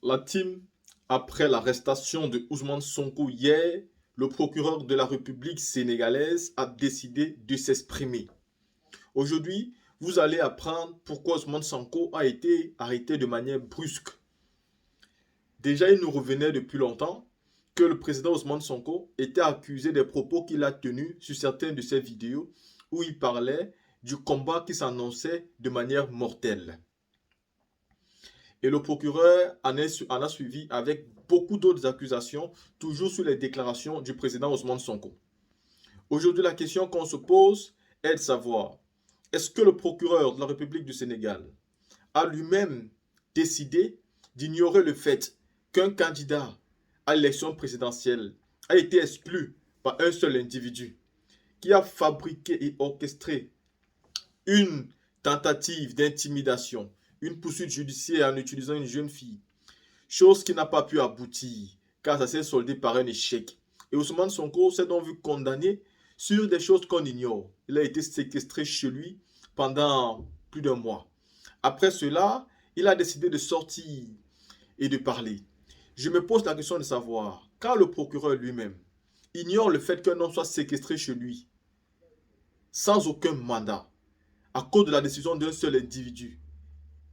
La team, après l'arrestation de Ousmane Sonko hier, le procureur de la République sénégalaise a décidé de s'exprimer. Aujourd'hui, vous allez apprendre pourquoi Ousmane Sonko a été arrêté de manière brusque. Déjà, il nous revenait depuis longtemps que le président Ousmane Sonko était accusé des propos qu'il a tenus sur certaines de ses vidéos où il parlait du combat qui s'annonçait de manière mortelle. Et le procureur en a suivi avec beaucoup d'autres accusations, toujours sur les déclarations du président Ousmane Sonko. Aujourd'hui, la question qu'on se pose est de savoir, est-ce que le procureur de la République du Sénégal a lui-même décidé d'ignorer le fait qu'un candidat à l'élection présidentielle a été exclu par un seul individu qui a fabriqué et orchestré une tentative d'intimidation, une poursuite judiciaire en utilisant une jeune fille, chose qui n'a pas pu aboutir car ça s'est soldé par un échec. Et Ousmane Sonko s'est donc vu condamné sur des choses qu'on ignore. Il a été séquestré chez lui pendant plus d'un mois. Après cela, il a décidé de sortir et de parler. Je me pose la question de savoir, quand le procureur lui-même ignore le fait qu'un homme soit séquestré chez lui, sans aucun mandat, à cause de la décision d'un seul individu,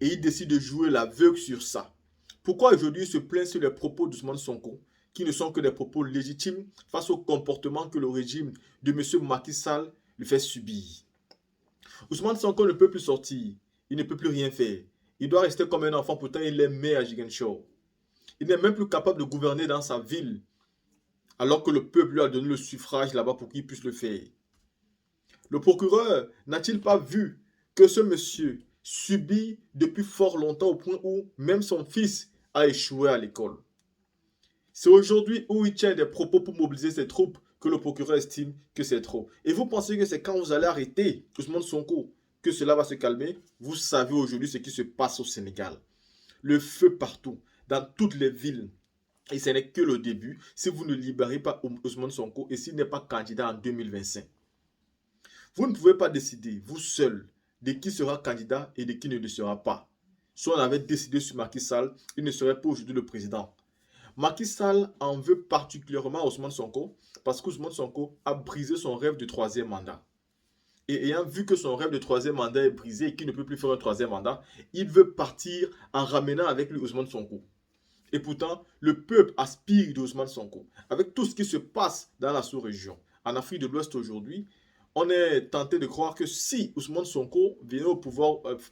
et il décide de jouer l'aveugle sur ça, pourquoi aujourd'hui il se plaint sur les propos d'Ousmane Sonko, qui ne sont que des propos légitimes face au comportement que le régime de M. Macky Sall lui fait subir? Ousmane Sonko ne peut plus sortir, il ne peut plus rien faire. Il doit rester comme un enfant, pourtant il est maire à Ziguinchor. Il n'est même plus capable de gouverner dans sa ville, alors que le peuple lui a donné le suffrage là-bas pour qu'il puisse le faire. Le procureur n'a-t-il pas vu que ce monsieur subit depuis fort longtemps au point où même son fils a échoué à l'école? C'est aujourd'hui où il tient des propos pour mobiliser ses troupes que le procureur estime que c'est trop. Et vous pensez que c'est quand vous allez arrêter Ousmane Sonko que cela va se calmer? Vous savez aujourd'hui ce qui se passe au Sénégal. Le feu partout, dans toutes les villes. Et ce n'est que le début si vous ne libérez pas Ousmane Sonko et s'il n'est pas candidat en 2025. Vous ne pouvez pas décider, vous seul, de qui sera candidat et de qui ne le sera pas. Si on avait décidé sur Macky Sall, il ne serait pas aujourd'hui le président. Macky Sall en veut particulièrement à Ousmane Sonko parce qu'Ousmane Sonko a brisé son rêve de troisième mandat. Et ayant vu que son rêve de troisième mandat est brisé et qu'il ne peut plus faire un troisième mandat, il veut partir en ramenant avec lui Ousmane Sonko. Et pourtant, le peuple aspire d'Ousmane Sonko. Avec tout ce qui se passe dans la sous-région, en Afrique de l'Ouest aujourd'hui, on est tenté de croire que si Ousmane Sonko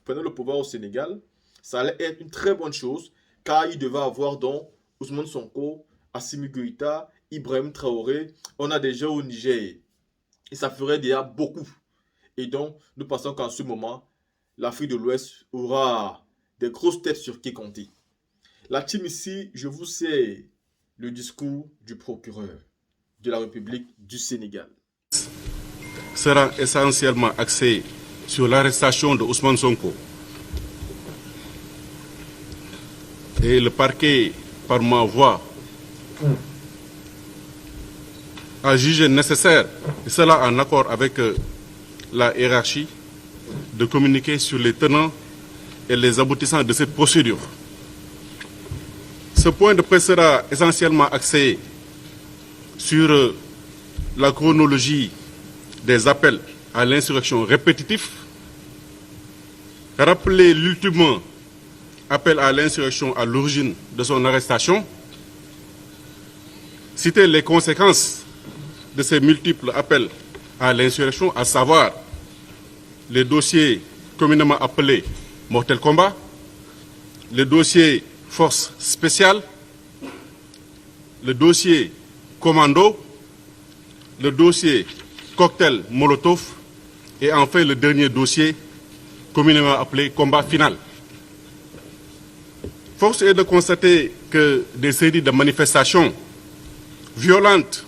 prenait le pouvoir au Sénégal, ça allait être une très bonne chose, car il devait avoir donc Ousmane Sonko, Assimi Goïta, Ibrahim Traoré, on a déjà au Niger. Et ça ferait déjà beaucoup. Et donc, nous pensons qu'en ce moment, l'Afrique de l'Ouest aura des grosses têtes sur qui compter. La team ici, je vous sais le discours du procureur de la République du Sénégal. Sera essentiellement axé sur l'arrestation de Ousmane Sonko. Et le parquet, par ma voix, a jugé nécessaire, et cela en accord avec la hiérarchie, de communiquer sur les tenants et les aboutissants de cette procédure. Ce point de presse sera essentiellement axé sur la chronologie des appels à l'insurrection répétitifs, rappeler l'ultime appel à l'insurrection à l'origine de son arrestation, citer les conséquences de ces multiples appels à l'insurrection, à savoir les dossiers communément appelés mortel combat, les dossiers force spéciale, le dossier commando, le dossier cocktail Molotov et enfin le dernier dossier communément appelé combat final. Force est de constater que des séries de manifestations violentes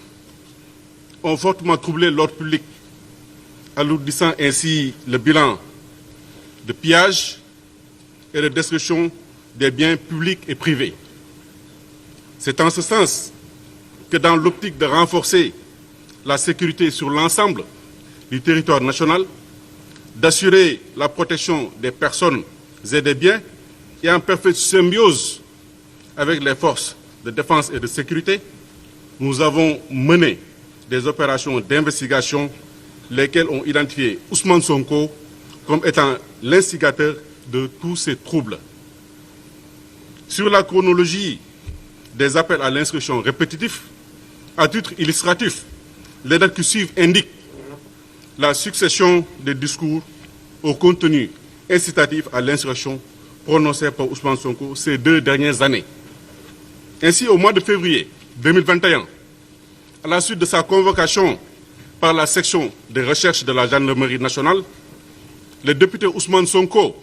ont fortement troublé l'ordre public, alourdissant ainsi le bilan de pillage et de destruction des biens publics et privés. C'est en ce sens que dans l'optique de renforcer la sécurité sur l'ensemble du territoire national, d'assurer la protection des personnes et des biens et en parfaite symbiose avec les forces de défense et de sécurité, nous avons mené des opérations d'investigation, lesquelles ont identifié Ousmane Sonko comme étant l'instigateur de tous ces troubles. Sur la chronologie des appels à l'instruction répétitifs, à titre illustratif, les dates qui suivent indiquent la succession des discours au contenu incitatif à l'insurrection prononcés par Ousmane Sonko ces 2 dernières années. Ainsi, au mois de février 2021, à la suite de sa convocation par la section de recherche de la gendarmerie nationale, le député Ousmane Sonko,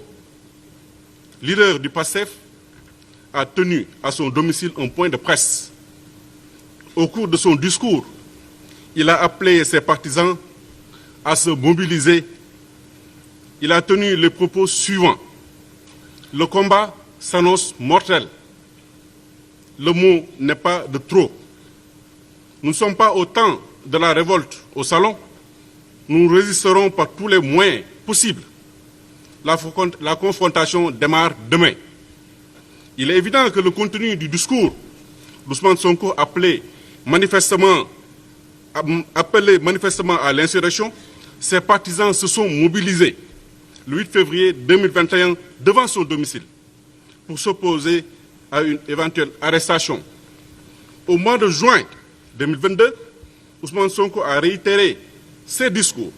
leader du PASTEF, a tenu à son domicile un point de presse. Au cours de son discours, il a appelé ses partisans à se mobiliser. Il a tenu les propos suivants. Le combat s'annonce mortel. Le mot n'est pas de trop. Nous ne sommes pas au temps de la révolte au salon. Nous résisterons par tous les moyens possibles. La confrontation démarre demain. Il est évident que le contenu du discours d'Ousmane Sonko appelé manifestement à l'insurrection, ses partisans se sont mobilisés le 8 février 2021 devant son domicile pour s'opposer à une éventuelle arrestation. Au mois de juin 2022, Ousmane Sonko a réitéré ses discours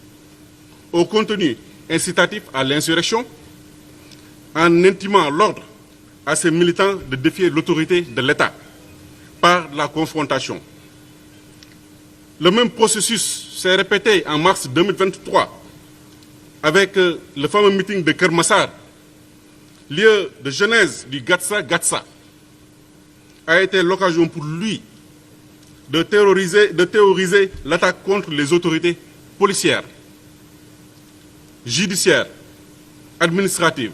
au contenu incitatif à l'insurrection en intimant l'ordre à ses militants de défier l'autorité de l'État par la confrontation. Le même processus s'est répété en mars 2023 avec le fameux meeting de Kermassar, lieu de genèse du Gatsa, a été l'occasion pour lui de théoriser l'attaque contre les autorités policières, judiciaires, administratives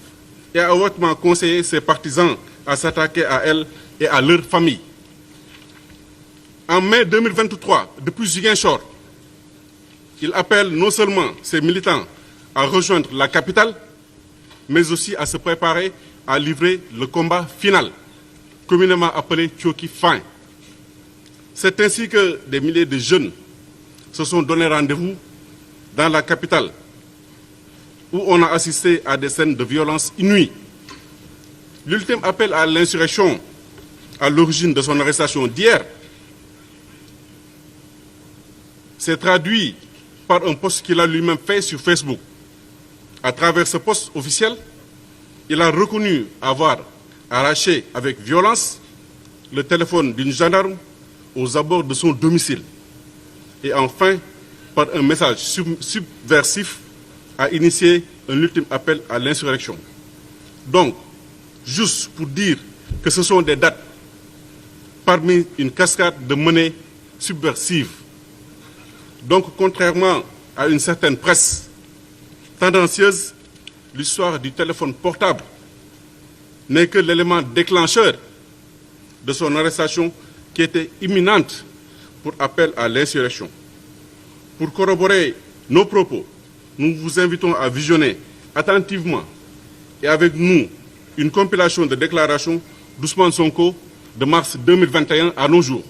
et a hautement conseillé ses partisans à s'attaquer à elles et à leurs familles. En mai 2023, depuis Ziguinchor, il appelle non seulement ses militants à rejoindre la capitale, mais aussi à se préparer à livrer le combat final, communément appelé Tchoki Fin. C'est ainsi que des milliers de jeunes se sont donné rendez-vous dans la capitale, où on a assisté à des scènes de violence inouïes. L'ultime appel à l'insurrection, à l'origine de son arrestation d'hier, s'est traduit par un post qu'il a lui-même fait sur Facebook. À travers ce post officiel, il a reconnu avoir arraché avec violence le téléphone d'une gendarme aux abords de son domicile. Et enfin, par un message subversif, a initié un ultime appel à l'insurrection. Donc, juste pour dire que ce sont des dates parmi une cascade de menées subversives. Donc, contrairement à une certaine presse tendancieuse, l'histoire du téléphone portable n'est que l'élément déclencheur de son arrestation qui était imminente pour appel à l'insurrection. Pour corroborer nos propos, nous vous invitons à visionner attentivement et avec nous une compilation de déclarations d'Ousmane Sonko de mars 2021 à nos jours.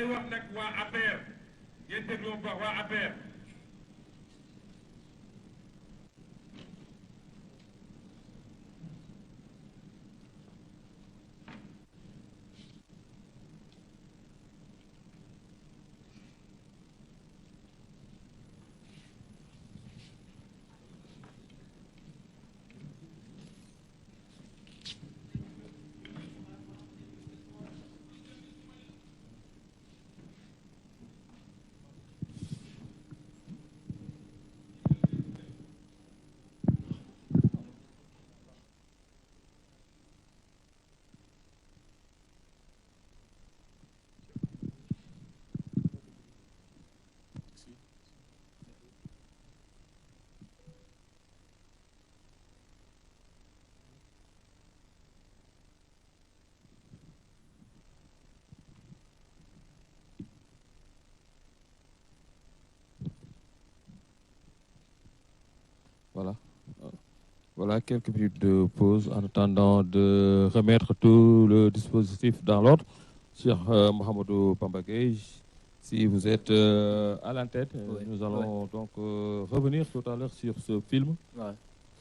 may wax nag waa APR ngeen dégloo bu baax waa APR. Voilà. Voilà quelques minutes de pause en attendant de remettre tout le dispositif dans l'ordre. Cher Mohamedou Bamba Gueye, si vous êtes à l'antenne, nous allons donc revenir tout à l'heure sur ce film,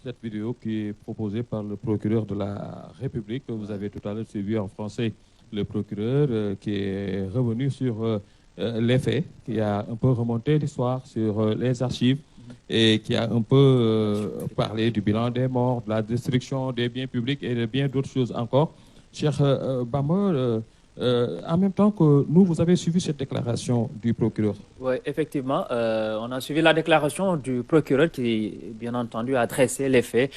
cette vidéo qui est proposée par le procureur de la République. Vous avez tout à l'heure suivi en français le procureur qui est revenu sur les faits, qui a un peu remonté l'histoire sur les archives et qui a un peu parlé du bilan des morts, de la destruction des biens publics et de bien d'autres choses encore. Cher Bamba, en même temps que nous, vous avez suivi cette déclaration du procureur. Oui, effectivement, on a suivi la déclaration du procureur qui, bien entendu, a dressé les faits.